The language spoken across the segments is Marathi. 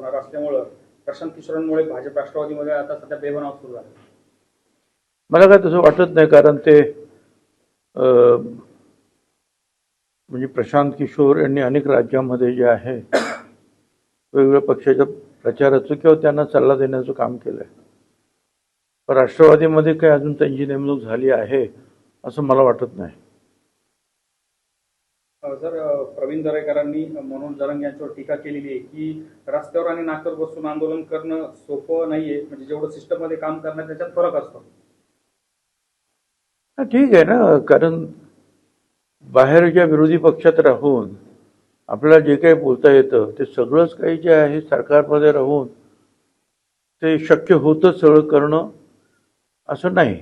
होणार असल्यामुळे प्रशांत किशोरांमुळे भाजप राष्ट्रवादीमध्ये आता सध्या बेबनाव सुरू आहे. मला काय तसं वाटत नाही, कारण ते म्हणजे प्रशांत किशोर यांनी अनेक राज्यांमध्ये जे आहे वेगवेगळ्या पक्षाच्या प्रचाराचं किंवा त्यांना सल्ला देण्याचं काम केलं आहे. पण राष्ट्रवादीमध्ये काही अजून त्यांची नेमणूक झाली आहे असं मला वाटत नाही. सर, प्रवीण दरेकरांनी मनोज जरांगे यांच्यावर टीका केलेली आहे की रस्त्यावर आणि नाक्यावर बसून आंदोलन करणं सोपं नाहीये, म्हणजे जेवढं सिस्टम मध्ये काम करणं त्याच्यात फरक असतो. ठीक आहे ना, कारण बाहेरच्या विरोधी पक्षात राहून आपल्याला जे काही बोलता येतं ते सगळंच काही जे आहे सरकारमध्ये राहून ते शक्य होतं सगळं करणं असं नाही.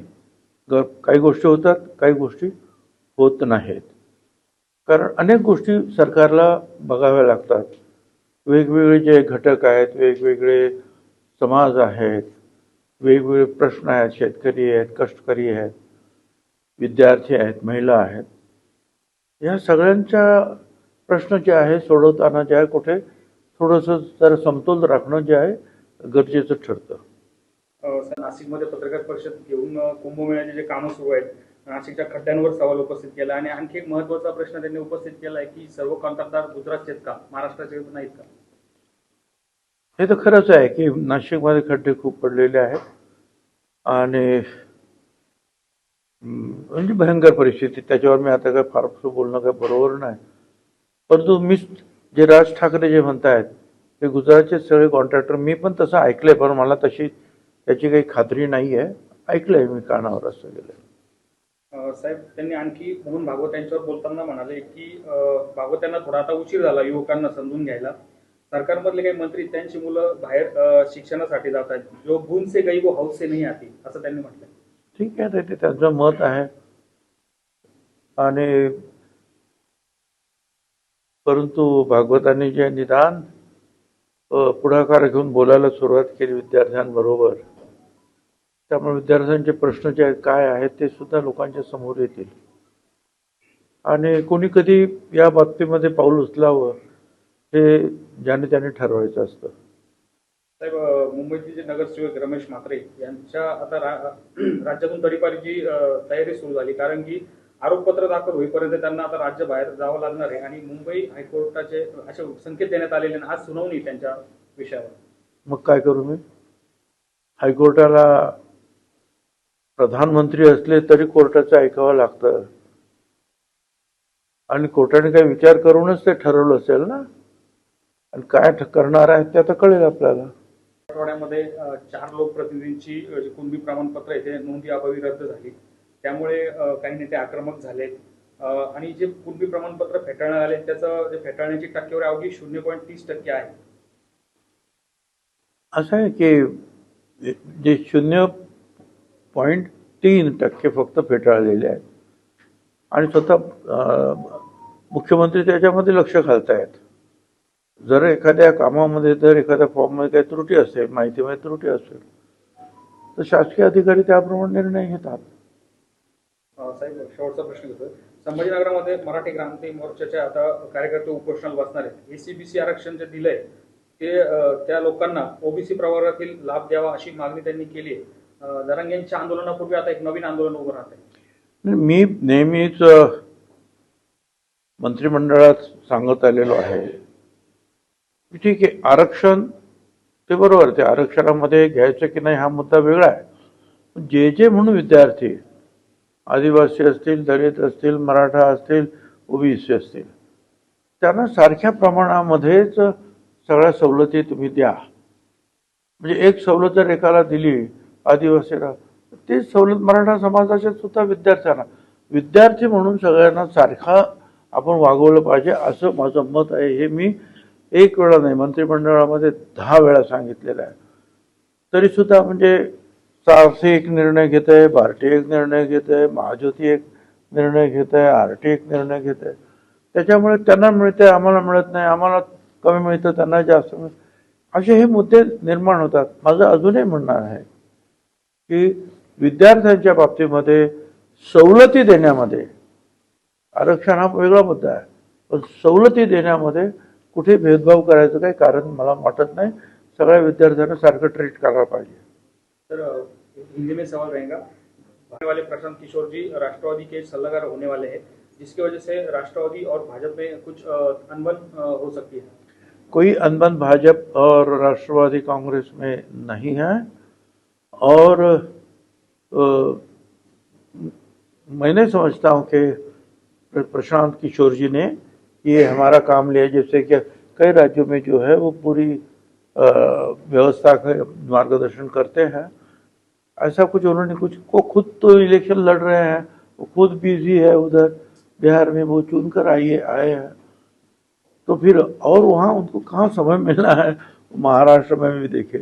काही गोष्टी होतात, काही गोष्टी होत नाहीत. कारण अनेक गोष्टी सरकारला बघाव्या लागतात. वेगवेगळे जे घटक आहेत, वेगवेगळे समाज आहेत, वेगवेगळे प्रश्न आहेत, शेतकरी आहेत, कष्टकरी आहेत, विद्यार्थी आहेत, महिला आहेत, या सगळ्यांच्या प्रश्न जे आहे सोडवताना जे आहे कुठे थोडंसं जरा समतोल राखणं जे आहे गरजेचं ठरतं. सर, नाशिकमध्ये पत्रकार परिषद घेऊन कुंभमेळ्याचे जे कामं सुरू आहेत, नाशिकच्या खड्ड्यांवर सवाल उपस्थित केला आणि आणखी एक महत्त्वाचा प्रश्न त्यांनी उपस्थित केला आहे की सर्व कंत्राटदार गुजरातचे आहेत का, महाराष्ट्राचे नाहीत का? हे तर खरंच आहे की नाशिकमध्ये खड्डे खूप पडलेले आहेत आणि म्हणजे भयंकर परिस्थिती. त्याच्यावर मी आता काय फार बोलणं काय बरोबर नाही. परंतु मी जे राज ठाकरे जे म्हणतायत ते गुजरातचे सगळे कॉन्ट्रॅक्टर, मी पण तसं ऐकलंय, पण मला तशी त्याची काही खात्री नाही आहे. ऐकलंय मी कानावर असं गेलं. साहेब, त्यांनी आणखी मोहन भागवत यांच्यावर बोलताना म्हणाले की भागवत यांना थोडा आता उशीर झाला युवकांना समजून घ्यायला. सरकारमधले काही मंत्री त्यांची मुलं बाहेर शिक्षणासाठी जात आहेत, जो गुण से गई वो हौस से नहीं आती, असं त्यांनी म्हटलं. ठीक आहे, ते त्यांचं मत आहे. आणि परंतु भागवतांनी जे निदान पुढाकार घेऊन बोलायला सुरुवात केली विद्यार्थ्यांबरोबर, त्यामुळे विद्यार्थ्यांचे प्रश्न जे काय आहेत ते सुद्धा लोकांच्या समोर येतील आणि कोणी कधी या बाबतीमध्ये पाऊल उचलावं हे ज्याने त्याने ठरवायचं असतं. साहेब, मुंबईचे जे नगरसेवक रमेश म्हात्रे यांच्या आता राज्यातून तडीपारीची तयारी सुरू झाली, कारण की आरोपपत्र दाखल होईपर्यंत त्यांना आता राज्य बाहेर जावं लागणार आहे आणि मुंबई हायकोर्टाचे असे संकेत देण्यात आलेले आणि आज सुनावणी त्यांच्या विषयावर. मग काय करू मी? हायकोर्टाला प्रधानमंत्री असले तरी कोर्टाचं ऐकावं लागतं आणि कोर्टाने काही विचार करूनच ते ठरवलं असेल ना, आणि काय करणार आहे ते आता कळेल आपल्याला. आठवड्यामध्ये 4 लोकप्रतिनिधींची जी कुणबी प्रमाणपत्र आहे ते नोंदी अभावी रद्द झाली, त्यामुळे काही नेते आक्रमक झाले आणि जे कुणबी प्रमाणपत्र फेटाळण्यात आले त्याचं जे फेटाळण्याची टक्केवारी अवघी 0.30% आहे. असं आहे की जे 0.3% फक्त फेटाळलेले आहेत आणि स्वतः मुख्यमंत्री त्याच्यामध्ये लक्ष घालतायत. जर एखाद्या कामामध्ये जर एखाद्या फॉर्ममध्ये काही त्रुटी असेल, माहितीमध्ये त्रुटी असेल, तर शासकीय अधिकारी त्याप्रमाणे निर्णय घेतात. साहेब, शेवटचा प्रश्न घेतो. संभाजीनगरामध्ये मराठी क्रांती मोर्चाचे आता कार्यकर्ते उपोषणाला बसणार आहेत. एसीबीसी आरक्षण जे दिलंय ते त्या लोकांना ओबीसी प्रवर्गातील लाभ द्यावा अशी मागणी त्यांनी केली आहे. जरांगे यांच्या आंदोलनापूर्वी आता एक नवीन आंदोलन उभं राहत आहे. मी नेहमीच मंत्रिमंडळात सांगत आलेलो आहे की ठीक आहे, आरक्षण ते बरोबर, ते आरक्षणामध्ये घ्यायचं की नाही हा मुद्दा वेगळा आहे. पण जे म्हणून विद्यार्थी आदिवासी असतील, दलित असतील, मराठा असतील, ओबीसी असतील, त्यांना सारख्या प्रमाणामध्येच सगळ्या सवलती तुम्ही द्या. म्हणजे एक सवलत जर एकाला दिली आदिवासीला, तेच सवलत मराठा समाजाच्या सुद्धा विद्यार्थी म्हणून सगळ्यांना सारखा आपण वागवलं पाहिजे असं माझं मत आहे. हे मी एक वेळा नाही, मंत्रिमंडळामध्ये 10 वेळा सांगितलेलं आहे. तरीसुद्धा म्हणजे सारथी एक निर्णय घेत आहे, भारती एक निर्णय घेत आहे, महाज्योती एक निर्णय घेत आहे, आरटी एक निर्णय घेत आहे. त्याच्यामुळे त्यांना मिळते, आम्हाला मिळत नाही, आम्हाला कमी मिळतं, त्यांना जास्त मिळतं, असे हे मुद्दे निर्माण होतात. माझं अजूनही म्हणणं आहे की विद्यार्थ्यांच्या बाबतीमध्ये सवलती देण्यामध्ये, आरक्षण हा वेगळा मुद्दा आहे, पण सवलती देण्यामध्ये कुठे भेदभाव करायचं काही कारण मला वाटत नाही. सगळ्या विद्यार्थ्यांना सारखं ट्रीट करायला पाहिजे. सर हिंदी में सवाल रहेगा। आने वाले प्रशांत किशोर जी राष्ट्रवादी के सलाहकार होने वाले हैं, जिसकी वजह से राष्ट्रवादी और भाजपा में कुछ अनबन हो सकती है। कोई अनबन भाजपा और राष्ट्रवादी कांग्रेस में नहीं है और मैंने समझता हूं कि प्रशांत किशोर जी ने ये हमारा काम लिया, जैसे कि कई राज्यों में जो है वो पूरी व्यवस्था का मार्गदर्शन करते हैं। ऐसा कुछ उन्होंने कुछ को खुद तो इलेक्शन लड़ रहे हैं, वो खुद बिजी है उधर बिहार में, वो चुन कर आए हैं, तो फिर और वहाँ उनको कहाँ समय मिलना है, महाराष्ट्र में भी देखे।